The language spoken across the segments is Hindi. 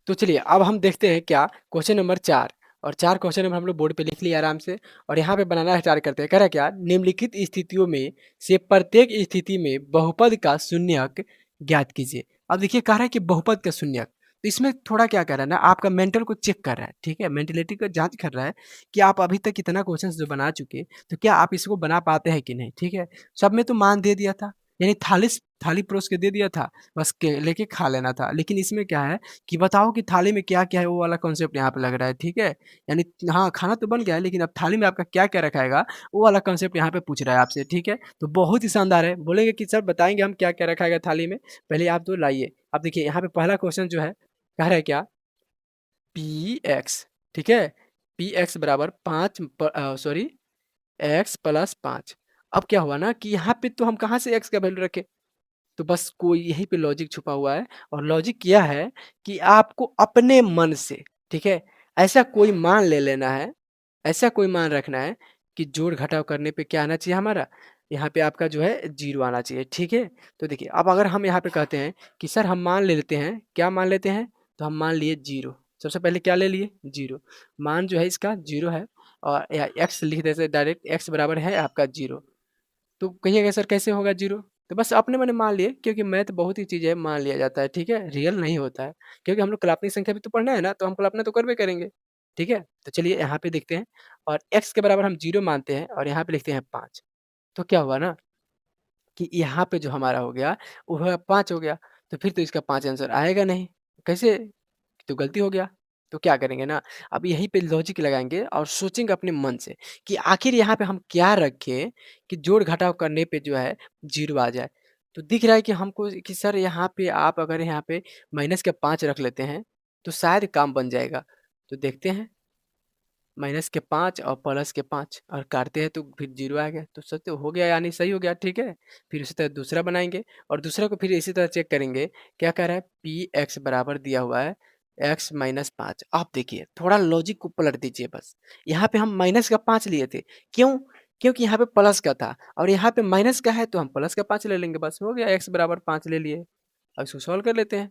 तो चलिए अब हम देखते हैं क्या क्वेश्चन नंबर 4। और 4 क्वेश्चन नंबर हम लोग बोर्ड पे लिख लिए आराम से। और यहाँ पे बनाना स्टार्ट करते हैं। कह रहा है क्या, निम्नलिखित स्थितियों में से प्रत्येक स्थिति में बहुपद का शून्यक ज्ञात कीजिए। अब देखिए कह रहा है कि बहुपद का शून्यक, तो इसमें थोड़ा क्या कर रहा है ना, आपका मेंटल को चेक कर रहा है। ठीक है, मेंटेलिटी को जांच कर रहा है कि आप अभी तक कितना क्वेश्चन जो बना चुके, तो क्या आप इसको बना पाते हैं कि नहीं। ठीक है, सब में तो मान दे दिया था, यानी थाली थाली परोस के दे दिया था, बस के लेके खा लेना था। लेकिन इसमें क्या है कि बताओ कि थाली में क्या-क्या है, वो वाला कॉन्सेप्ट यहाँ पे लग रहा है। ठीक है? यानी हाँ, खाना तो बन गया है, लेकिन अब थाली में आपका क्या-क्या रखा रहेगा, वो वाला कॉन्सेप्ट यहाँ पे पूछ रहा है आपसे। ठीक है? तो बहुत ही शानदार है। बोलेंगे कि सर बताएँगे हम क्या-क्या रखा है थाली में, पहले आप तो लाइए। अब देखिए यहाँ पे पहला क्वेश्चन जो है, कह रहा है क्या, पी एक्स। ठीक है? पी एक्स बराबर 5 सॉरी एक्स प्लस 5। अब क्या हुआ ना कि यहाँ पे तो हम कहाँ से एक्स का वैल्यू रखें? तो बस कोई यहीं पे लॉजिक छुपा हुआ है। और लॉजिक क्या है कि आपको अपने मन से, ठीक है, ऐसा कोई मान ले लेना है, ऐसा कोई मान रखना है कि जोड़ घटाव करने पे क्या आना चाहिए हमारा, यहाँ पे आपका जो है जीरो आना चाहिए। ठीक है, तो देखिए अब अगर हम यहाँ पे कहते हैं कि सर हम मान ले लेते हैं, क्या मान लेते हैं, तो हम मान लिए जीरो। सबसे पहले क्या ले लिए, जीरो। मान जो है इसका जीरो है, और एक्स लिख देते डायरेक्ट, एक्स बराबर है आपका जीरो। तो कहिएगा सर कैसे होगा जीरो, तो बस अपने मैंने मान लिए, क्योंकि मैथ बहुत ही चीज़ है मान लिया जाता है। ठीक है, रियल नहीं होता है, क्योंकि हम लोग कल्पनिक संख्या भी तो पढ़ना है ना, तो हम कल्पना तो करबे करेंगे। ठीक है, तो चलिए यहाँ पे देखते हैं। और x के बराबर हम जीरो मानते हैं, और यहाँ पे लिखते हैं 5। तो क्या हुआ ना कि यहाँ पे जो हमारा हो गया वो है 5 हो गया। तो फिर तो इसका 5 आंसर आएगा नहीं, कैसे, तो गलती हो गया। तो क्या करेंगे ना, अब यहीं पे लॉजिक लगाएँगे और सोचेंगे अपने मन से कि आखिर यहाँ पे हम क्या रखें कि जोड़-घटाव करने पे जो है ज़ीरो आ जाए। तो दिख रहा है कि हमको कि सर यहाँ पे आप अगर यहाँ पे माइनस के 5 रख लेते हैं, तो शायद काम बन जाएगा। तो देखते हैं, माइनस के 5 और प्लस के 5 और काटते हैं तो फिर 0 आ गया। तो सच तो हो गया, यानी सही हो गया। ठीक है? फिर उसी तरह दूसरा बनाएँगे और दूसरे को फिर इसी तरह चेक करेंगे। क्या कह रहा है, पी एक्स बराबर दिया हुआ है एक्स माइनस 5। आप देखिए थोड़ा लॉजिक को पलट दीजिए बस। यहाँ पे हम माइनस का 5 लिए थे। क्यों? क्योंकि यहाँ पे प्लस का था, और यहाँ पे माइनस का है तो हम प्लस का 5 ले लेंगे, बस हो गया, एक्स बराबर 5 ले लिए। अब इसको सॉल्व कर लेते हैं।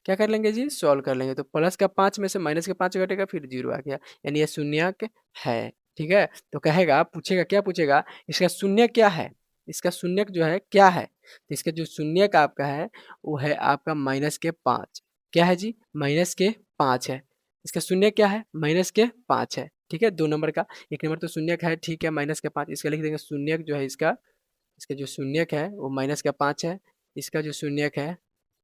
क्या कर लेंगे जी? सॉल्व कर लेंगे। तो प्लस का 5 में से माइनस का 5 घटेगा, फिर 0 आ गया। यानी ये शून्यक है। ठीक है? तो कहेगा, पूछेगा, क्या पूछेगा? इसका शून्यक क्या है? इसका शून्यक जो है क्या है? तो इसका जो शून्यक आपका है, वो है आपका माइनस के 5। क्या है जी? माइनस के 5 है। इसका शून्यक क्या है? माइनस के 5 है। ठीक है? 2 नंबर का। 1 नंबर तो शून्यक है, ठीक है, माइनस के 5। इसका लिख देंगे शून्यक जो है इसका, इसका जो शून्यक है वो माइनस का 5 है। इसका जो शून्यक है,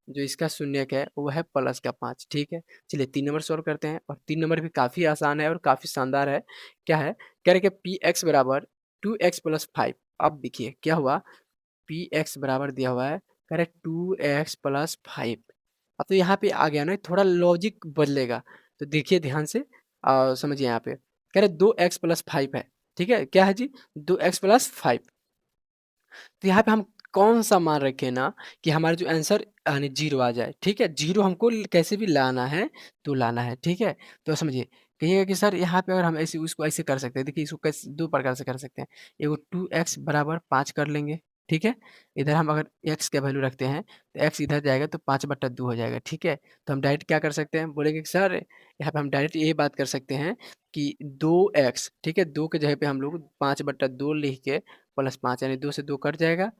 जो इसका शून्यक है वो है प्लस का 5। ठीक है, चलिए 3 नंबर सॉल्व करते हैं। और 3 नंबर भी काफ़ी आसान है और काफ़ी शानदार है। क्या है, कह रहे कि पी एक्स बराबर 2x प्लस 5। अब देखिए क्या हुआ, पी एक्स बराबर दिया हुआ है, कह रहे 2x प्लस 5। अब तो यहाँ पे आ गया ना, थोड़ा लॉजिक बदलेगा। तो देखिए ध्यान से, समझिए यहाँ पे कह रहे 2x प्लस 5 है। ठीक है, क्या है जी, 2x प्लस 5। तो यहाँ पे हम कौन सा मान रखें ना कि हमारा जो आंसर यानी जीरो आ जाए। ठीक है, जीरो हमको कैसे भी लाना है तो लाना है। ठीक है, तो समझिए, कहिएगा कि सर यहाँ पे अगर हम ऐसे उसको ऐसे कर सकते हैं, देखिए इसको कैसे दो प्रकार से कर सकते हैं। एगो 2x बराबर 5 कर लेंगे। ठीक है, इधर हम अगर x का वैल्यू रखते हैं तो x इधर जाएगा तो 5/2 हो जाएगा। ठीक है, तो हम डायरेक्ट क्या कर सकते हैं, बोलेंगे कि सर यहाँ पे हम डायरेक्ट ये बात कर सकते हैं कि 2x, ठीक है, 2 के जगह पे हम लोग 5/2 लिख के प्लस 5, यानी 2 से 2 कट जाएगा।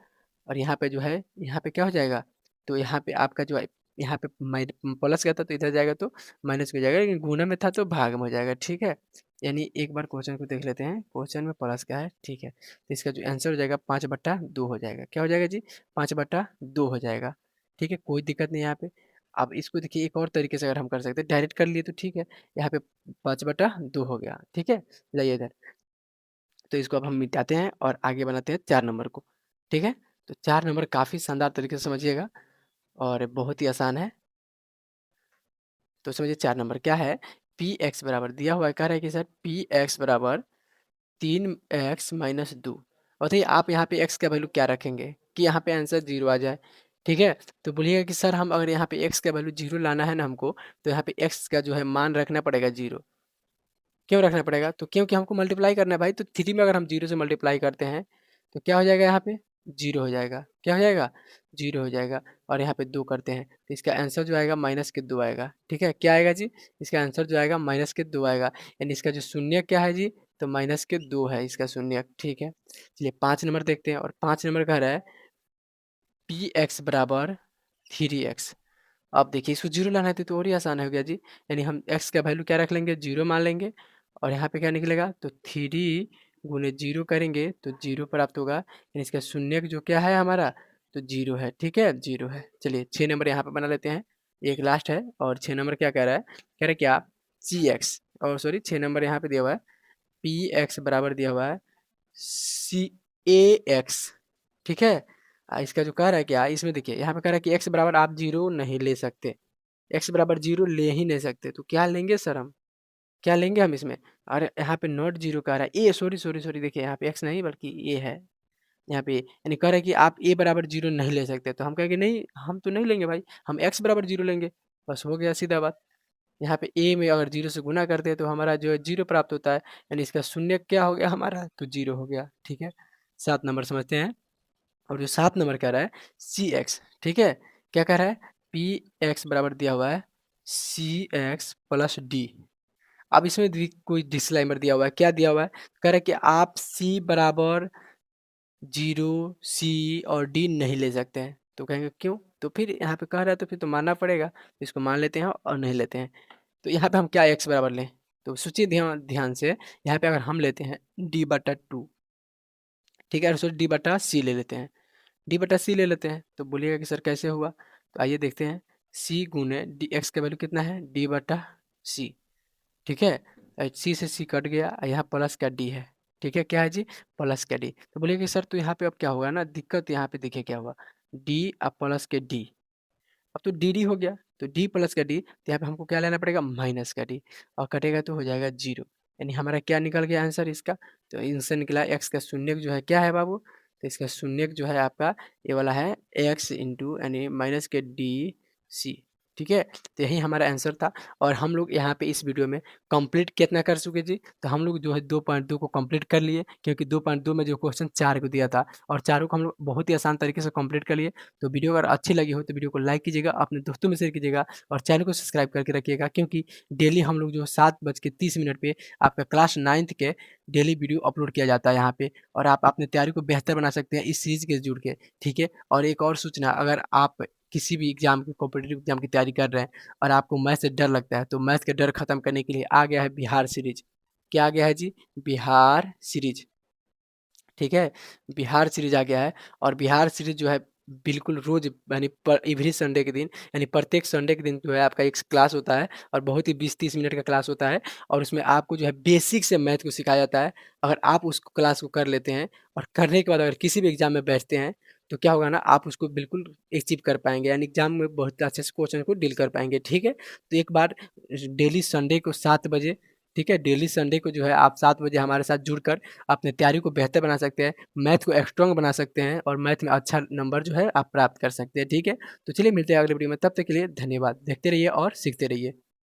और यहाँ पे जो है, यहाँ पे क्या हो जाएगा, तो यहाँ पे आपका जो है, यहाँ पे प्लस का था तो इधर जाएगा तो माइनस हो जाएगा, लेकिन गुना में था तो भाग में हो जाएगा। ठीक है, यानी एक बार क्वेश्चन को देख लेते हैं, क्वेश्चन में प्लस का है। ठीक है, तो इसका जो आंसर हो जाएगा 5/2 हो जाएगा। क्या हो जाएगा जी, 5/2 हो जाएगा। ठीक है, कोई दिक्कत नहीं यहाँ पे। अब इसको देखिए एक और तरीके से अगर हम कर सकते हैं, डायरेक्ट कर लिए तो ठीक है, यहाँ पे 5/2 हो गया। ठीक है, जाइए इधर। तो इसको अब हम मिटाते हैं और आगे बनाते हैं 4 नंबर को। ठीक है? तो 4 नंबर काफ़ी शानदार तरीके से समझिएगा और बहुत ही आसान है। तो समझिए 4 नंबर क्या है, पी एक्स बराबर दिया हुआ है, कह रहा है कि सर पी एक्स बराबर 3x माइनस 2। और बताइए आप यहाँ पे x का वैल्यू क्या रखेंगे कि यहाँ पे आंसर 0 आ जाए। ठीक है? तो बोलिएगा कि सर हम अगर यहाँ पे x का वैल्यू 0 लाना है ना हमको, तो यहाँ पे x का जो है मान रखना पड़ेगा 0। क्यों रखना पड़ेगा? तो क्योंकि हमको मल्टीप्लाई करना है भाई, तो 3 में अगर हम 0 से मल्टीप्लाई करते हैं, तो क्या हो जाएगा यहाँ पे? जीरो हो जाएगा। क्या हो जाएगा? जीरो हो जाएगा। और यहाँ पे 2 करते हैं तो इसका आंसर जो आएगा माइनस के 2 आएगा। ठीक है, क्या आएगा जी? इसका आंसर जो आएगा माइनस के 2 आएगा। यानी इसका जो शून्य क्या है जी? तो माइनस के 2 है इसका शून्य। ठीक है, चलिए 5 नंबर देखते हैं। और 5 नंबर कह रहा है पी एक्स बराबर 3x। अब देखिए इसको जीरो लाना है तो और ही आसान हो गया जी। यानी हम x का वैल्यू क्या रख लेंगे? जीरो मान लेंगे। और यहाँ पे क्या निकलेगा? तो 3 गुने जीरो करेंगे तो जीरो प्राप्त होगा। यानी इसका शून्य जो क्या है हमारा? तो जीरो है। ठीक है, जीरो है। चलिए 6 नंबर यहाँ पे बना लेते हैं, एक लास्ट है। और 6 नंबर क्या कह रहा है? कह रहा है क्या? सी एक्स, और सॉरी 6 नंबर यहाँ पे दिया हुआ है पी एक्स बराबर दिया हुआ है सी ए एक्स। ठीक है, इसका जो कह रहा है क्या, इसमें देखिए यहाँ पे कह रहा है कि x बराबर आप जीरो नहीं ले सकते, x बराबर जीरो ले ही नहीं सकते। तो क्या लेंगे सर हम? क्या लेंगे हम इसमें? अरे यहाँ पे नॉट जीरो कह रहा है, ए सॉरी सॉरी सॉरी, देखिए यहाँ पे x नहीं बल्कि ए है यहाँ पे। यानी कह रहा है कि आप a बराबर जीरो नहीं ले सकते। तो हम कहेंगे नहीं, हम तो नहीं लेंगे भाई, हम x बराबर जीरो लेंगे। बस हो गया सीधा बात। यहाँ पे a में अगर जीरो से गुना करते हैं तो हमारा जो है जीरो प्राप्त होता है। यानी इसका शून्य क्या हो गया हमारा? तो जीरो हो गया। ठीक है, 7 नंबर समझते हैं। और जो 7 नंबर कह रहा है सी एक्स। ठीक है, क्या कह रहा है? पी एक्स बराबर दिया हुआ है सी एक्स प्लस डी। अब इसमें कोई डिस्क्लेमर दिया हुआ है। क्या दिया हुआ है? कह रहा है कि आप सी बराबर जीरो सी और डी नहीं ले सकते हैं। तो कहेंगे क्यों? तो फिर यहाँ पे कह रहा है तो फिर तो मानना पड़ेगा। तो इसको मान लेते हैं और नहीं लेते हैं। तो यहाँ पे हम क्या एक्स बराबर लें? तो सोचिए ध्यान ध्यान से, यहाँ पे अगर हम लेते हैं डी बटा टू, ठीक है, सोचिए डी बटा सी ले लेते हैं, डी बटा सी ले लेते हैं। तो बोलिएगा कि सर कैसे हुआ? तो आइए देखते हैं। सी गुने डी, एक्स का वैल्यू कितना है? डी बटा सी। ठीक है, सी से सी कट गया, यहाँ प्लस का डी है। ठीक है, क्या है जी? प्लस का डी। तो बोलिए कि सर तो यहाँ पे अब क्या होगा ना, दिक्कत यहाँ पे देखिए क्या हुआ, डी अब प्लस के डी। अब तो डी डी हो गया, तो डी प्लस का डी, तो यहाँ पे हमको क्या लेना पड़ेगा? माइनस का डी। और कटेगा तो हो जाएगा जीरो। यानी हमारा क्या निकल गया आंसर इसका? तो इनसे निकला एक्स का शून्य जो है क्या है बाबू? तो इसका शून्य जो है आपका ये वाला है एक्स इंटू यानी माइनस के डी सी। ठीक है, तो यही हमारा आंसर था। और हम लोग यहाँ पे इस वीडियो में कंप्लीट कितना कर चुके जी? तो हम लोग जो है 2.2 को कंप्लीट कर लिए, क्योंकि 2.2 में जो क्वेश्चन 4 को दिया था, और चारों को हम लोग बहुत ही आसान तरीके से कंप्लीट कर लिए। तो वीडियो अगर अच्छी लगी हो तो वीडियो को लाइक कीजिएगा, अपने दोस्तों में शेयर कीजिएगा, और चैनल को सब्सक्राइब करके रखिएगा, क्योंकि डेली हम लोग जो 7:30 पे आपका क्लास 9th के डेली वीडियो अपलोड किया जाता है यहाँ पे। और आप अपनी तैयारी को बेहतर बना सकते हैं इस सीरीज के जुड़ के। ठीक है, और एक और सूचना, अगर आप किसी भी एग्जाम की कॉम्पिटिटिव एग्जाम की तैयारी कर रहे हैं और आपको मैथ से डर लगता है, तो मैथ के डर खत्म करने के लिए आ गया है बिहार सीरीज। क्या आ गया है जी? बिहार सीरीज। ठीक है, बिहार सीरीज आ गया है। और बिहार सीरीज जो है बिल्कुल रोज यानी एवरी संडे के दिन, यानी प्रत्येक संडे के दिन जो है आपका एक क्लास होता है, और बहुत ही 20-30 मिनट का क्लास होता है। और उसमें आपको जो है बेसिक से मैथ को सिखाया जाता है। अगर आप उस क्लास को कर लेते हैं और करने के बाद अगर किसी भी एग्जाम में बैठते हैं, तो क्या होगा ना, आप उसको बिल्कुल अचीव कर पाएंगे, यानी एग्जाम में बहुत अच्छे से क्वेश्चन को डील कर पाएंगे। ठीक है, तो एक बार डेली संडे को 7 बजे, ठीक है, डेली संडे को जो है आप 7 बजे हमारे साथ जुड़कर अपने तैयारी को बेहतर बना सकते हैं, मैथ को स्ट्रॉन्ग बना सकते हैं, और मैथ में अच्छा नंबर जो है आप प्राप्त कर सकते हैं। ठीक है, तो चलिए मिलते हैं अगले वीडियो में, तब तक के लिए धन्यवाद। देखते रहिए और सीखते रहिए।